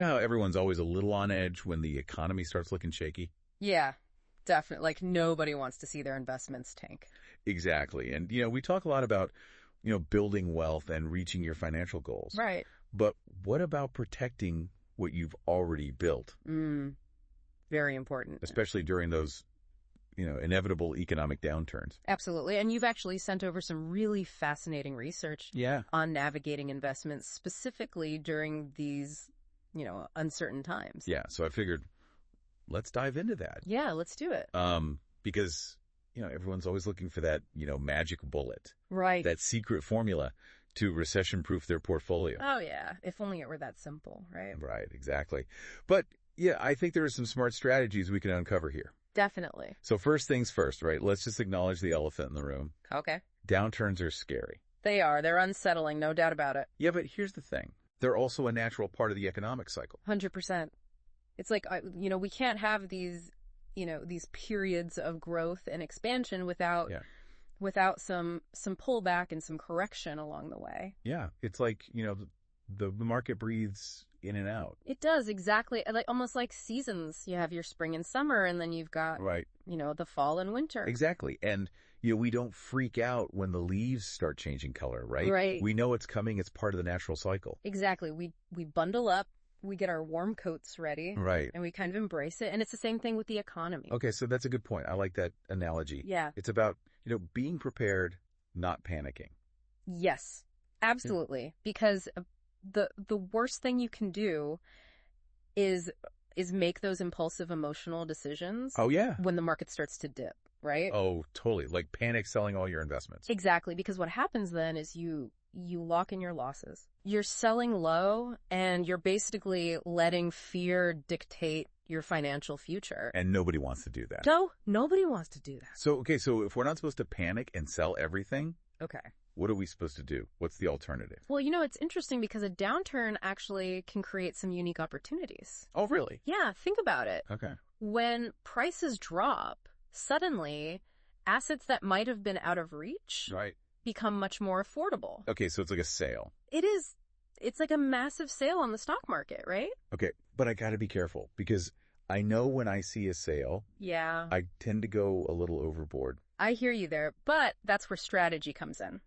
How everyone's always a little on edge when the economy starts looking shaky. Yeah, definitely. Like nobody wants to see their investments tank. Exactly. And, we talk a lot about, building wealth and reaching your financial goals. Right. But what about protecting what you've already built? Very important. Especially during those, inevitable economic downturns. Absolutely. And you've actually sent over some really fascinating research on navigating investments specifically during these, uncertain times. Yeah. So I figured let's dive into that. Yeah, let's do it. Because, everyone's always looking for that, magic bullet. Right. That secret formula to recession-proof their portfolio. Oh, yeah. If only it were that simple, right? Right, exactly. But, yeah, I think there are some smart strategies we can uncover here. Definitely. So first things first, right? Let's just acknowledge the elephant in the room. Okay. Downturns are scary. They are. They're unsettling, no doubt about it. Yeah, but here's the thing. They're also a natural part of the economic cycle. 100%. It's like, we can't have these periods of growth and expansion without some pullback and some correction along the way. Yeah. It's like, the market breathes in and out. It does, exactly. Like almost like seasons. You have your spring and summer, and then you've got, the fall and winter. Exactly. And, we don't freak out when the leaves start changing color, right? Right. We know it's coming. It's part of the natural cycle. Exactly. We bundle up. We get our warm coats ready. Right. And we kind of embrace it. And it's the same thing with the economy. Okay, so that's a good point. I like that analogy. Yeah. It's about, being prepared, not panicking. Yes, absolutely. Because the worst thing you can do is make those impulsive emotional decisions. Oh, yeah. When the market starts to dip, right? Oh, totally. Like panic selling all your investments. Exactly. Because what happens then is you lock in your losses. You're selling low and you're basically letting fear dictate your financial future. And nobody wants to do that. No, nobody wants to do that. So if we're not supposed to panic and sell everything, okay, what are we supposed to do? What's the alternative? Well, it's interesting because a downturn actually can create some unique opportunities. Oh, really? Yeah, think about it. Okay. When prices drop, suddenly assets that might have been out of reach become much more affordable. Okay, so it's like a sale. It is. It's like a massive sale on the stock market, right? Okay, but I gotta be careful because I know when I see a sale, I tend to go a little overboard. I hear you there, but that's where strategy comes in.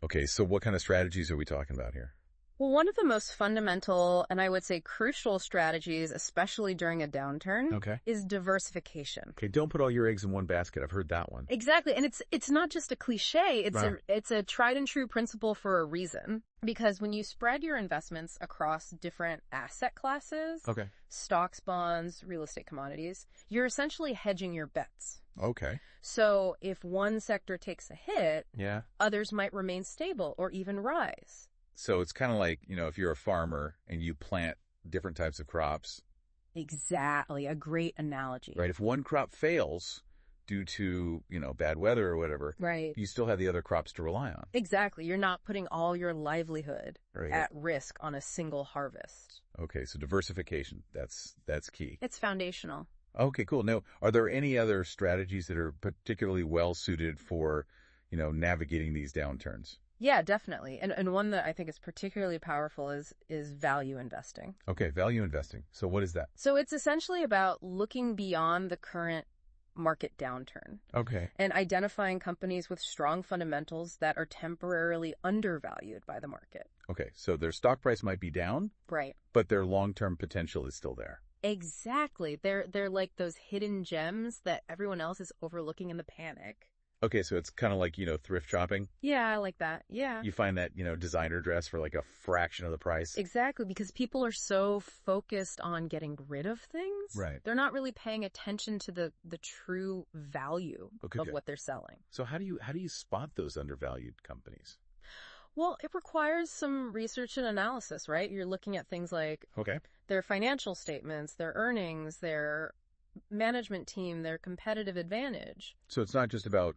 Okay, so what kind of strategies are we talking about here? Well, one of the most fundamental and I would say crucial strategies, especially during a downturn, is diversification. Okay, don't put all your eggs in one basket. I've heard that one. Exactly. And it's not just a cliche. It's a tried and true principle for a reason. Because when you spread your investments across different asset classes, stocks, bonds, real estate commodities, you're essentially hedging your bets. Okay. So if one sector takes a hit, others might remain stable or even rise. So it's kind of like, if you're a farmer and you plant different types of crops. Exactly. A great analogy. Right. If one crop fails due to, bad weather or whatever, you still have the other crops to rely on. Exactly. You're not putting all your livelihood at risk on a single harvest. Okay. So diversification, that's key. It's foundational. Okay, cool. Now, are there any other strategies that are particularly well suited for, navigating these downturns? Yeah, definitely. And one that I think is particularly powerful is value investing. Okay, value investing. So what is that? So it's essentially about looking beyond the current market downturn. Okay. And identifying companies with strong fundamentals that are temporarily undervalued by the market. Okay, so their stock price might be down. Right. But their long-term potential is still there. Exactly. They're like those hidden gems that everyone else is overlooking in the panic. Okay, so it's kind of like, thrift shopping. Yeah, I like that. Yeah. You find that, designer dress for like a fraction of the price. Exactly, because people are so focused on getting rid of things. Right. They're not really paying attention to the true value of what they're selling. So how do you spot those undervalued companies? Well, it requires some research and analysis, right? You're looking at things like their financial statements, their earnings, their management team, their competitive advantage. So it's not just about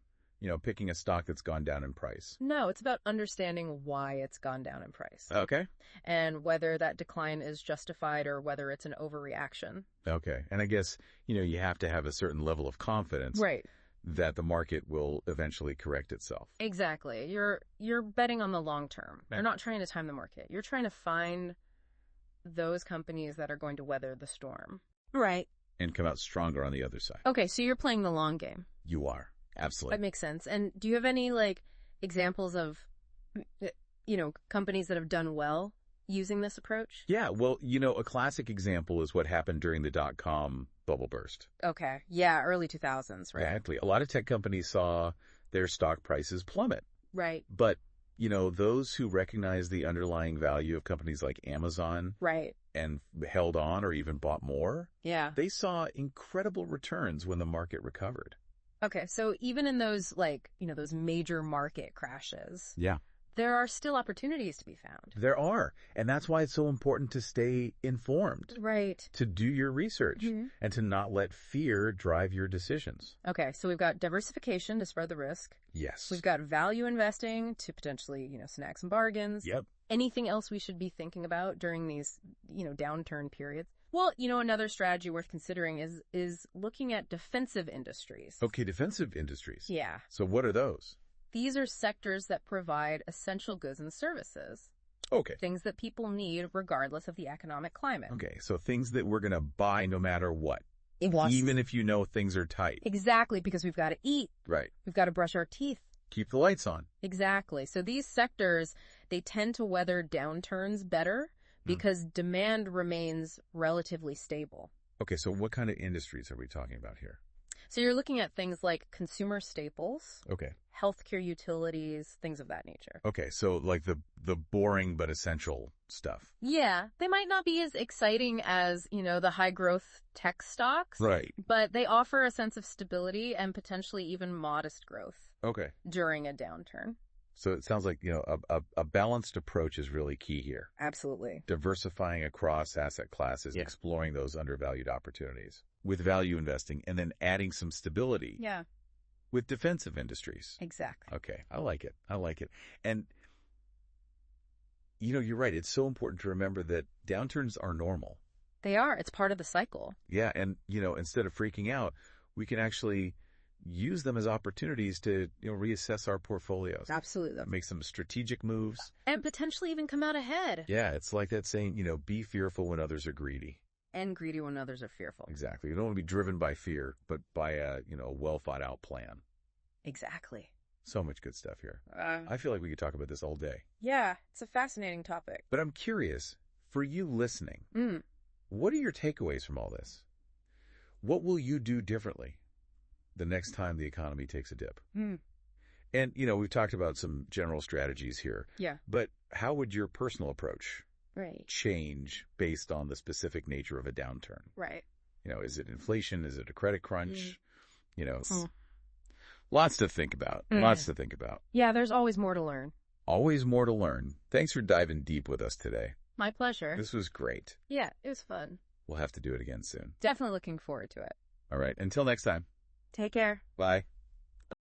picking a stock that's gone down in price. No, it's about understanding why it's gone down in price. Okay. And whether that decline is justified or whether it's an overreaction. Okay. And I guess, you have to have a certain level of confidence. Right. That the market will eventually correct itself. Exactly. You're betting on the long term. You're not trying to time the market. You're trying to find those companies that are going to weather the storm. Right. And come out stronger on the other side. Okay, so you're playing the long game. You are. Absolutely. That makes sense. And do you have any, like, examples of, companies that have done well using this approach? Yeah, well, a classic example is what happened during the dot-com bubble burst. Okay. Yeah, early 2000s, right? Exactly. A lot of tech companies saw their stock prices plummet. Right. But, those who recognize the underlying value of companies like Amazon right. and held on or even bought more, yeah, they saw incredible returns when the market recovered. Okay, so even in those, those major market crashes, yeah, there are still opportunities to be found. There are. And that's why it's so important to stay informed. Right. To do your research and to not let fear drive your decisions. Okay, so we've got diversification to spread the risk. Yes. We've got value investing to potentially, snacks and bargains. Yep. Anything else we should be thinking about during these, downturn periods? Well, another strategy worth considering is looking at defensive industries. Okay, defensive industries. Yeah. So what are those? These are sectors that provide essential goods and services. Okay. Things that people need regardless of the economic climate. Okay, so things that we're going to buy no matter what. Yes. Even if things are tight. Exactly, because we've got to eat. Right. We've got to brush our teeth. Keep the lights on. Exactly. So these sectors, they tend to weather downturns better because demand remains relatively stable. Okay, so what kind of industries are we talking about here? So you're looking at things like consumer staples. Okay. Healthcare utilities, things of that nature. Okay, so like the boring but essential stuff. Yeah, they might not be as exciting as, the high growth tech stocks. Right. But they offer a sense of stability and potentially even modest growth. Okay. During a downturn. So it sounds like, a balanced approach is really key here. Absolutely. Diversifying across asset classes, exploring those undervalued opportunities with value investing, and then adding some stability. Yeah. With defensive industries. Exactly. Okay. I like it. And, you're right. It's so important to remember that downturns are normal. They are. It's part of the cycle. Yeah. And, instead of freaking out, we can actually use them as opportunities to, reassess our portfolios. Absolutely. Make some strategic moves. And potentially even come out ahead. Yeah. It's like that saying, be fearful when others are greedy. And greedy when others are fearful. Exactly. You don't want to be driven by fear, but by a, well thought out plan. Exactly. So much good stuff here. I feel like we could talk about this all day. Yeah, it's a fascinating topic. But I'm curious, for you listening, what are your takeaways from all this? What will you do differently the next time the economy takes a dip? And, we've talked about some general strategies here. Yeah. But how would your personal approach right. change based on the specific nature of a downturn? Right. Is it inflation? Is it a credit crunch? Lots to think about. Lots to think about. Yeah, there's always more to learn. Always more to learn. Thanks for diving deep with us today. My pleasure. This was great. Yeah, it was fun. We'll have to do it again soon. Definitely looking forward to it. All right. Until next time. Take care. Bye.